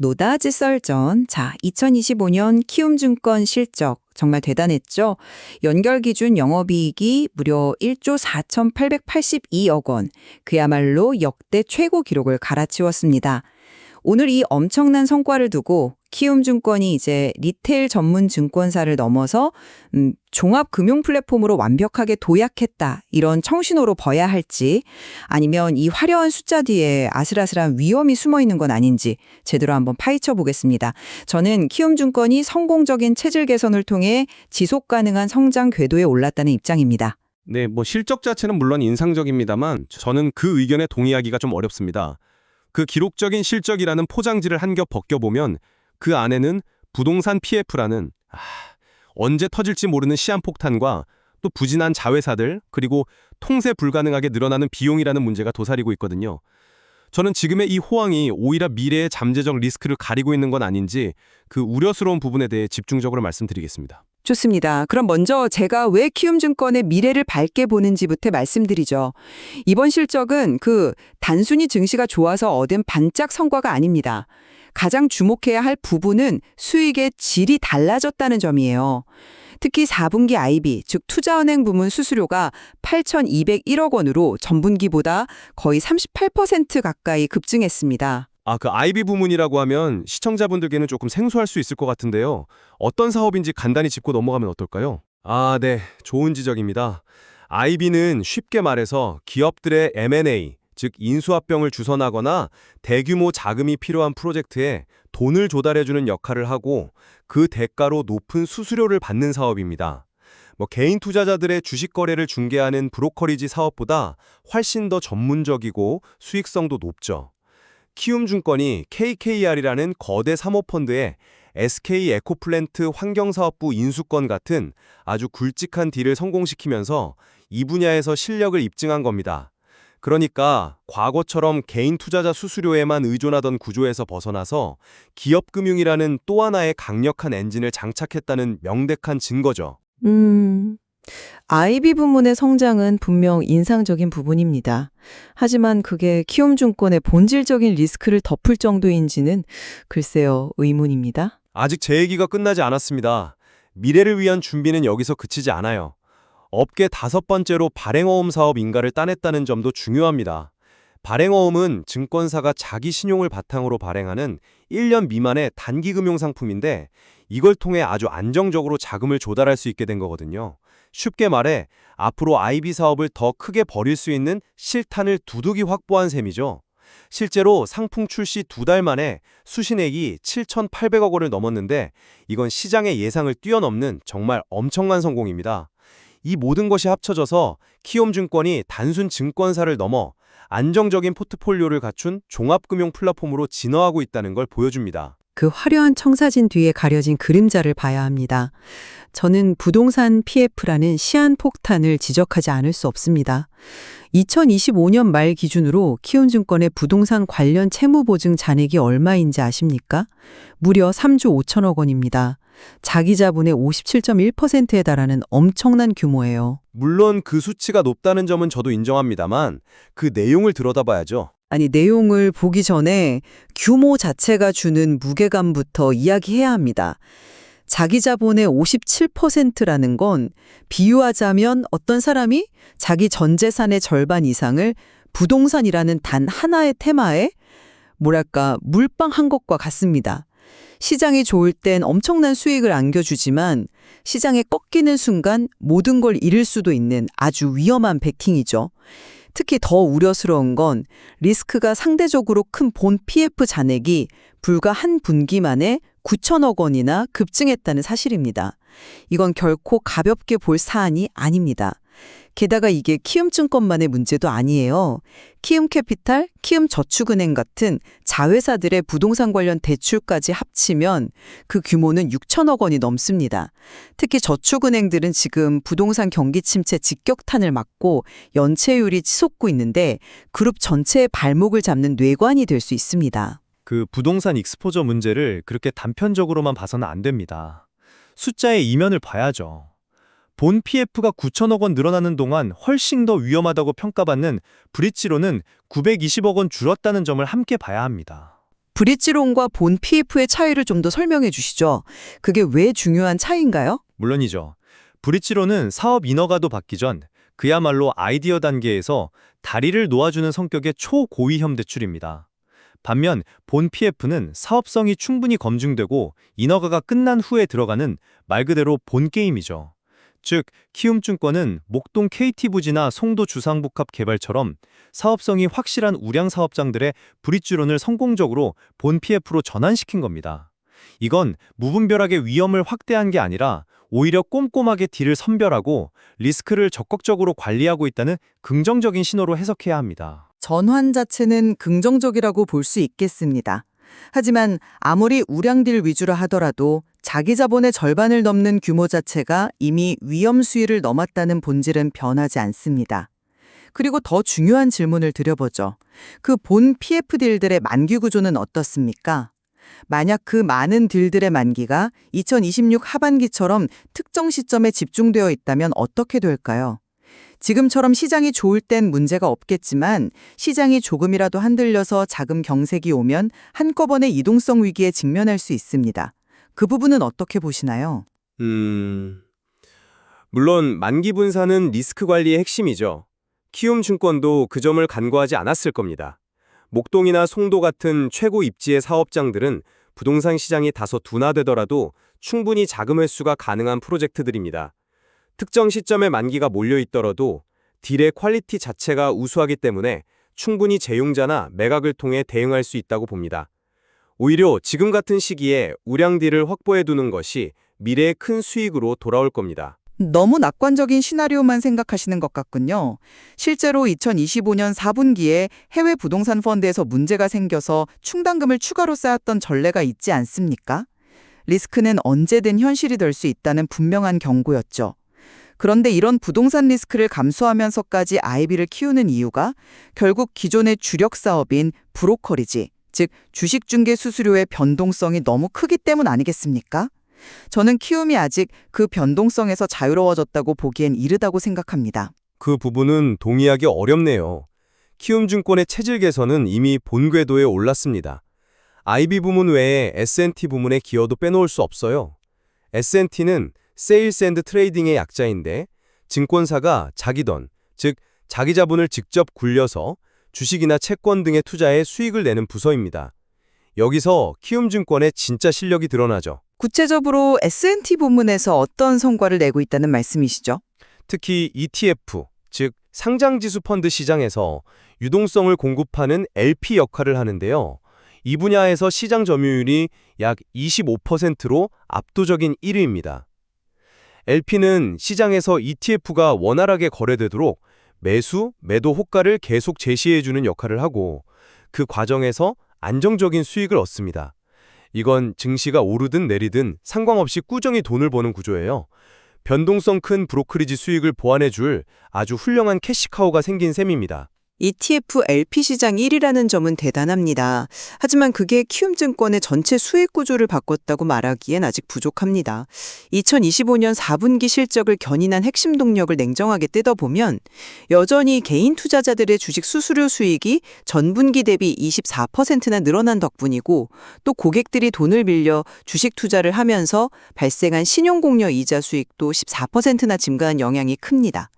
노다지 썰전. 자, 2025년 키움증권 실적 정말 대단했죠. 연결 기준 영업이익이 무려 1조 4,882억 원. 그야말로 역대 최고 기록을 갈아치웠습니다. 오늘 이 엄청난 성과를 두고 키움증권이 이제 리테일 전문 증권사를 넘어서 종합금융 플랫폼으로 완벽하게 도약했다, 이런 청신호로 봐야 할지, 아니면 이 화려한 숫자 뒤에 아슬아슬한 위험이 숨어 있는 건 아닌지 제대로 한번 파헤쳐 보겠습니다. 저는 키움증권이 성공적인 체질 개선을 통해 지속 가능한 성장 궤도에 올랐다는 입장입니다. 네, 실적 자체는 물론 인상적입니다만 저는 그 의견에 동의하기가 좀 어렵습니다. 그 기록적인 실적이라는 포장지를 한 겹 벗겨보면 그 안에는 부동산 PF라는 언제 터질지 모르는 시한폭탄과 또 부진한 자회사들, 그리고 통세 불가능하게 늘어나는 비용이라는 문제가 도사리고 있거든요. 저는 지금의 이 호황이 오히려 미래의 잠재적 리스크를 가리고 있는 건 아닌지 그 우려스러운 부분에 대해 집중적으로 말씀드리겠습니다. 좋습니다. 그럼 먼저 제가 왜 키움증권의 미래를 밝게 보는지부터 말씀드리죠. 이번 실적은 단순히 증시가 좋아서 얻은 반짝 성과가 아닙니다. 가장 주목해야 할 부분은 수익의 질이 달라졌다는 점이에요. 특히 4분기 IB, 즉 투자은행 부문 수수료가 8,201억 원으로 전분기보다 거의 38% 가까이 급증했습니다. 그 IB 부문이라고 하면 시청자분들께는 조금 생소할 수 있을 것 같은데요. 어떤 사업인지 간단히 짚고 넘어가면 어떨까요? 네. 좋은 지적입니다. IB는 쉽게 말해서 기업들의 M&A, 즉 인수합병을 주선하거나 대규모 자금이 필요한 프로젝트에 돈을 조달해주는 역할을 하고 그 대가로 높은 수수료를 받는 사업입니다. 개인 투자자들의 주식 거래를 중개하는 브로커리지 사업보다 훨씬 더 전문적이고 수익성도 높죠. 키움증권이 KKR이라는 거대 사모펀드에 SK 에코플랜트 환경사업부 인수권 같은 아주 굵직한 딜을 성공시키면서 이 분야에서 실력을 입증한 겁니다. 그러니까 과거처럼 개인 투자자 수수료에만 의존하던 구조에서 벗어나서 기업금융이라는 또 하나의 강력한 엔진을 장착했다는 명백한 증거죠. IB 부문의 성장은 분명 인상적인 부분입니다. 하지만 그게 키움증권의 본질적인 리스크를 덮을 정도인지는 글쎄요, 의문입니다. 아직 제 얘기가 끝나지 않았습니다. 미래를 위한 준비는 여기서 그치지 않아요. 업계 5번째로 발행어음 사업 인가를 따냈다는 점도 중요합니다. 발행어음은 증권사가 자기 신용을 바탕으로 발행하는 1년 미만의 단기 금융 상품인데 이걸 통해 아주 안정적으로 자금을 조달할 수 있게 된 거거든요. 쉽게 말해 앞으로 IB 사업을 더 크게 벌일 수 있는 실탄을 두둑이 확보한 셈이죠. 실제로 상품 출시 2달 만에 수신액이 7,800억 원을 넘었는데 이건 시장의 예상을 뛰어넘는 정말 엄청난 성공입니다. 이 모든 것이 합쳐져서 키움증권이 단순 증권사를 넘어 안정적인 포트폴리오를 갖춘 종합금융 플랫폼으로 진화하고 있다는 걸 보여줍니다. 그 화려한 청사진 뒤에 가려진 그림자를 봐야 합니다. 저는 부동산 PF라는 시한폭탄을 지적하지 않을 수 없습니다. 2025년 말 기준으로 키움증권의 부동산 관련 채무보증 잔액이 얼마인지 아십니까? 무려 3조 5천억 원입니다. 자기 자본의 57.1%에 달하는 엄청난 규모예요. 물론 그 수치가 높다는 점은 저도 인정합니다만 그 내용을 들여다봐야죠. 아니, 내용을 보기 전에 규모 자체가 주는 무게감부터 이야기해야 합니다. 자기 자본의 57%라는 건 비유하자면 어떤 사람이 자기 전 재산의 절반 이상을 부동산이라는 단 하나의 테마에 몰빵한 것과 같습니다. 시장이 좋을 땐 엄청난 수익을 안겨주지만 시장에 꺾이는 순간 모든 걸 잃을 수도 있는 아주 위험한 베팅이죠. 특히 더 우려스러운 건 리스크가 상대적으로 큰 본 PF 잔액이 불과 한 분기 만에 9천억 원이나 급증했다는 사실입니다. 이건 결코 가볍게 볼 사안이 아닙니다. 게다가 이게 키움증권만의 문제도 아니에요. 키움캐피탈, 키움저축은행 같은 자회사들의 부동산 관련 대출까지 합치면 그 규모는 6천억 원이 넘습니다. 특히 저축은행들은 지금 부동산 경기 침체 직격탄을 맞고 연체율이 치솟고 있는데 그룹 전체의 발목을 잡는 뇌관이 될 수 있습니다. 그 부동산 익스포저 문제를 그렇게 단편적으로만 봐서는 안 됩니다. 숫자의 이면을 봐야죠. 본 PF가 9천억 원 늘어나는 동안 훨씬 더 위험하다고 평가받는 브릿지로는 920억 원 줄었다는 점을 함께 봐야 합니다. 브릿지론과 본 PF의 차이를 좀 더 설명해 주시죠. 그게 왜 중요한 차이인가요? 물론이죠. 브릿지론은 사업 인허가도 받기 전 그야말로 아이디어 단계에서 다리를 놓아주는 성격의 초고위험 대출입니다. 반면 본 PF는 사업성이 충분히 검증되고 인허가가 끝난 후에 들어가는 말 그대로 본 게임이죠. 즉, 키움증권은 목동 KT부지나 송도 주상복합 개발처럼 사업성이 확실한 우량 사업장들의 브릿지론을 성공적으로 본 PF로 전환시킨 겁니다. 이건 무분별하게 위험을 확대한 게 아니라 오히려 꼼꼼하게 딜을 선별하고 리스크를 적극적으로 관리하고 있다는 긍정적인 신호로 해석해야 합니다. 전환 자체는 긍정적이라고 볼 수 있겠습니다. 하지만 아무리 우량딜 위주라 하더라도 자기 자본의 절반을 넘는 규모 자체가 이미 위험 수위를 넘었다는 본질은 변하지 않습니다. 그리고 더 중요한 질문을 드려보죠. 그 본 PF 딜들의 만기 구조는 어떻습니까? 만약 그 많은 딜들의 만기가 2026 하반기처럼 특정 시점에 집중되어 있다면 어떻게 될까요? 지금처럼 시장이 좋을 땐 문제가 없겠지만 시장이 조금이라도 흔들려서 자금 경색이 오면 한꺼번에 이동성 위기에 직면할 수 있습니다. 그 부분은 어떻게 보시나요? 물론 만기 분산은 리스크 관리의 핵심이죠. 키움증권도 그 점을 간과하지 않았을 겁니다. 목동이나 송도 같은 최고 입지의 사업장들은 부동산 시장이 다소 둔화되더라도 충분히 자금 회수가 가능한 프로젝트들입니다. 특정 시점에 만기가 몰려있더라도 딜의 퀄리티 자체가 우수하기 때문에 충분히 재용자나 매각을 통해 대응할 수 있다고 봅니다. 오히려 지금 같은 시기에 우량 딜을 확보해두는 것이 미래의 큰 수익으로 돌아올 겁니다. 너무 낙관적인 시나리오만 생각하시는 것 같군요. 실제로 2025년 4분기에 해외 부동산 펀드에서 문제가 생겨서 충당금을 추가로 쌓았던 전례가 있지 않습니까? 리스크는 언제든 현실이 될 수 있다는 분명한 경고였죠. 그런데 이런 부동산 리스크를 감수하면서까지 아이비를 키우는 이유가 결국 기존의 주력 사업인 브로커리지, 즉 주식 중개 수수료의 변동성이 너무 크기 때문 아니겠습니까? 저는 키움이 아직 그 변동성에서 자유로워졌다고 보기엔 이르다고 생각합니다. 그 부분은 동의하기 어렵네요. 키움증권의 체질 개선은 이미 본 궤도에 올랐습니다. IB 부문 외에 S&T 부문의 기여도 빼놓을 수 없어요. S&T는 세일스 앤드 트레이딩의 약자인데 증권사가 자기 돈, 즉 자기 자본을 직접 굴려서 주식이나 채권 등에 투자해 수익을 내는 부서입니다. 여기서 키움증권의 진짜 실력이 드러나죠. 구체적으로 S&T 부문에서 어떤 성과를 내고 있다는 말씀이시죠? 특히 ETF, 즉 상장지수 펀드 시장에서 유동성을 공급하는 LP 역할을 하는데요. 이 분야에서 시장 점유율이 약 25%로 압도적인 1위입니다. LP는 시장에서 ETF가 원활하게 거래되도록 매수, 매도 호가를 계속 제시해주는 역할을 하고 그 과정에서 안정적인 수익을 얻습니다. 이건 증시가 오르든 내리든 상관없이 꾸준히 돈을 버는 구조예요. 변동성 큰 브로커리지 수익을 보완해줄 아주 훌륭한 캐시카우가 생긴 셈입니다. ETF LP 시장 1위라는 점은 대단합니다. 하지만 그게 키움증권의 전체 수익 구조를 바꿨다고 말하기엔 아직 부족합니다. 2025년 4분기 실적을 견인한 핵심 동력을 냉정하게 뜯어보면 여전히 개인 투자자들의 주식 수수료 수익이 전분기 대비 24%나 늘어난 덕분이고 또 고객들이 돈을 빌려 주식 투자를 하면서 발생한 신용공여 이자 수익도 14%나 증가한 영향이 큽니다.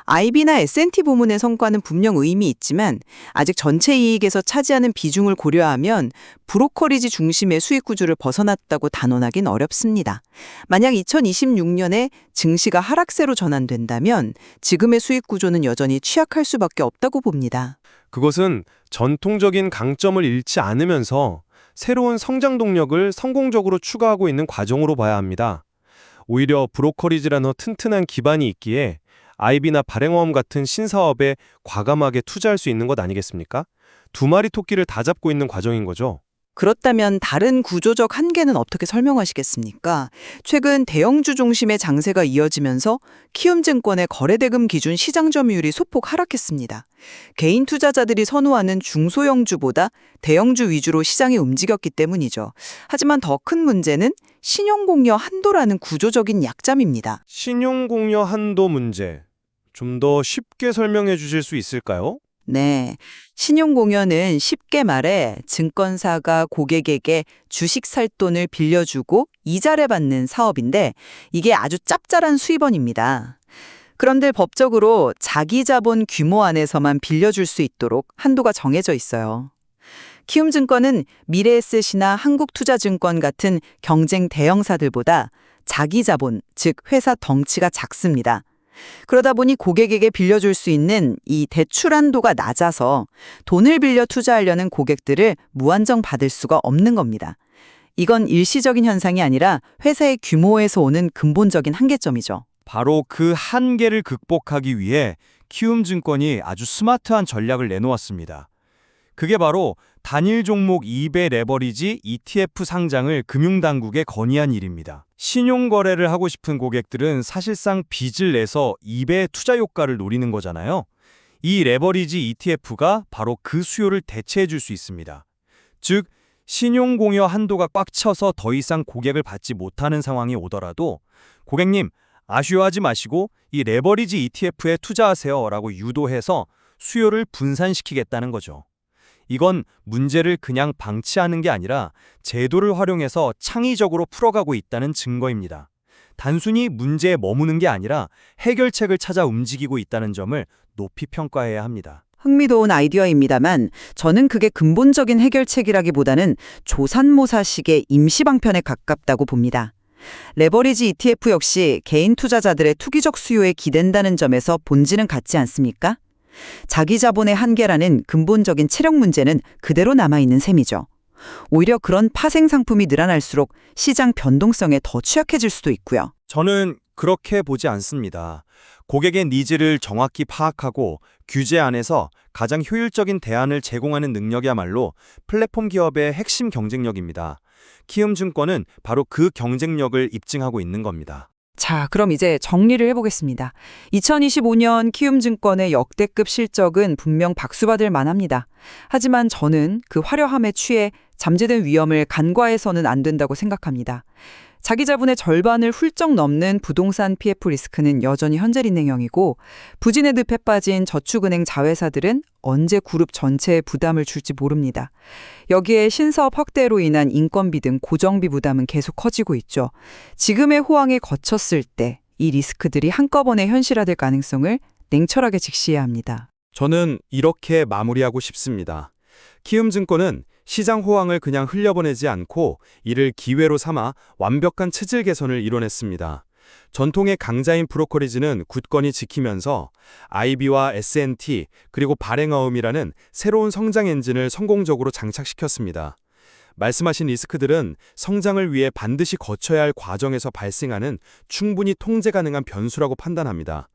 IB나 S&T 부문의 성과는 분명 의미 있지만 아직 전체 이익에서 차지하는 비중을 고려하면 브로커리지 중심의 수익 구조를 벗어났다고 단언하긴 어렵습니다. 만약 2026년에 증시가 하락세로 전환된다면 지금의 수익 구조는 여전히 취약할 수밖에 없다고 봅니다. 그것은 전통적인 강점을 잃지 않으면서 새로운 성장 동력을 성공적으로 추가하고 있는 과정으로 봐야 합니다. 오히려 브로커리지라는 튼튼한 기반이 있기에 IB나 발행어음 같은 신사업에 과감하게 투자할 수 있는 것 아니겠습니까? 두 마리 토끼를 다 잡고 있는 과정인 거죠. 그렇다면 다른 구조적 한계는 어떻게 설명하시겠습니까? 최근 대형주 중심의 장세가 이어지면서 키움증권의 거래대금 기준 시장 점유율이 소폭 하락했습니다. 개인 투자자들이 선호하는 중소형주보다 대형주 위주로 시장이 움직였기 때문이죠. 하지만 더 큰 문제는 신용공여 한도라는 구조적인 약점입니다. 신용공여 한도 문제, 좀 더 쉽게 설명해 주실 수 있을까요? 네. 신용공여는 쉽게 말해 증권사가 고객에게 주식 살 돈을 빌려주고 이자를 받는 사업인데 이게 아주 짭짤한 수입원입니다. 그런데 법적으로 자기 자본 규모 안에서만 빌려줄 수 있도록 한도가 정해져 있어요. 키움증권은 미래에셋이나 한국투자증권 같은 경쟁 대형사들보다 자기 자본, 즉 회사 덩치가 작습니다. 그러다 보니 고객에게 빌려줄 수 있는 이 대출 한도가 낮아서 돈을 빌려 투자하려는 고객들을 무한정 받을 수가 없는 겁니다. 이건 일시적인 현상이 아니라 회사의 규모에서 오는 근본적인 한계점이죠. 바로 그 한계를 극복하기 위해 키움증권이 아주 스마트한 전략을 내놓았습니다. 그게 바로 단일 종목 2배 레버리지 ETF 상장을 금융당국에 건의한 일입니다. 신용거래를 하고 싶은 고객들은 사실상 빚을 내서 2배의 투자 효과를 노리는 거잖아요. 이 레버리지 ETF가 바로 그 수요를 대체해 줄 수 있습니다. 즉, 신용공여 한도가 꽉 차서 더 이상 고객을 받지 못하는 상황이 오더라도 고객님, 아쉬워하지 마시고 이 레버리지 ETF에 투자하세요 라고 유도해서 수요를 분산시키겠다는 거죠. 이건 문제를 그냥 방치하는 게 아니라 제도를 활용해서 창의적으로 풀어가고 있다는 증거입니다. 단순히 문제에 머무는 게 아니라 해결책을 찾아 움직이고 있다는 점을 높이 평가해야 합니다. 흥미로운 아이디어입니다만 저는 그게 근본적인 해결책이라기보다는 조산모사식의 임시방편에 가깝다고 봅니다. 레버리지 ETF 역시 개인 투자자들의 투기적 수요에 기댄다는 점에서 본질은 같지 않습니까? 자기 자본의 한계라는 근본적인 체력 문제는 그대로 남아있는 셈이죠. 오히려 그런 파생 상품이 늘어날수록 시장 변동성에 더 취약해질 수도 있고요. 저는 그렇게 보지 않습니다. 고객의 니즈를 정확히 파악하고 규제 안에서 가장 효율적인 대안을 제공하는 능력이야말로 플랫폼 기업의 핵심 경쟁력입니다. 키움증권은 바로 그 경쟁력을 입증하고 있는 겁니다. 자, 그럼 이제 정리를 해보겠습니다. 2025년 키움증권의 역대급 실적은 분명 박수받을 만합니다. 하지만 저는 그 화려함에 취해 잠재된 위험을 간과해서는 안 된다고 생각합니다. 자기 자본의 절반을 훌쩍 넘는 부동산 PF 리스크는 여전히 현재인행형이고 부진의 늪에 빠진 저축은행 자회사들은 언제 그룹 전체에 부담을 줄지 모릅니다. 여기에 신사업 확대로 인한 인건비 등 고정비 부담은 계속 커지고 있죠. 지금의 호황에 거쳤을 때 이 리스크들이 한꺼번에 현실화될 가능성을 냉철하게 직시해야 합니다. 저는 이렇게 마무리하고 싶습니다. 키움증권은 시장 호황을 그냥 흘려보내지 않고 이를 기회로 삼아 완벽한 체질 개선을 이뤄냈습니다. 전통의 강자인 브로커리지는 굳건히 지키면서 IB와 S&T 그리고 발행어음이라는 새로운 성장 엔진을 성공적으로 장착시켰습니다. 말씀하신 리스크들은 성장을 위해 반드시 거쳐야 할 과정에서 발생하는 충분히 통제 가능한 변수라고 판단합니다.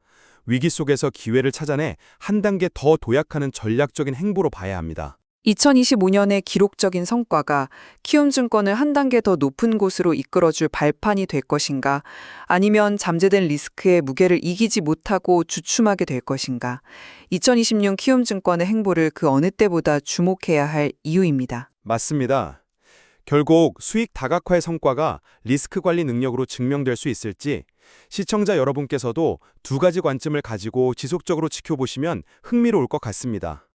위기 속에서 기회를 찾아내 한 단계 더 도약하는 전략적인 행보로 봐야 합니다. 2025년의 기록적인 성과가 키움증권을 한 단계 더 높은 곳으로 이끌어줄 발판이 될 것인가, 아니면 잠재된 리스크의 무게를 이기지 못하고 주춤하게 될 것인가, 2026 키움증권의 행보를 그 어느 때보다 주목해야 할 이유입니다. 맞습니다. 결국 수익 다각화의 성과가 리스크 관리 능력으로 증명될 수 있을지 시청자 여러분께서도 두 가지 관점을 가지고 지속적으로 지켜보시면 흥미로울 것 같습니다.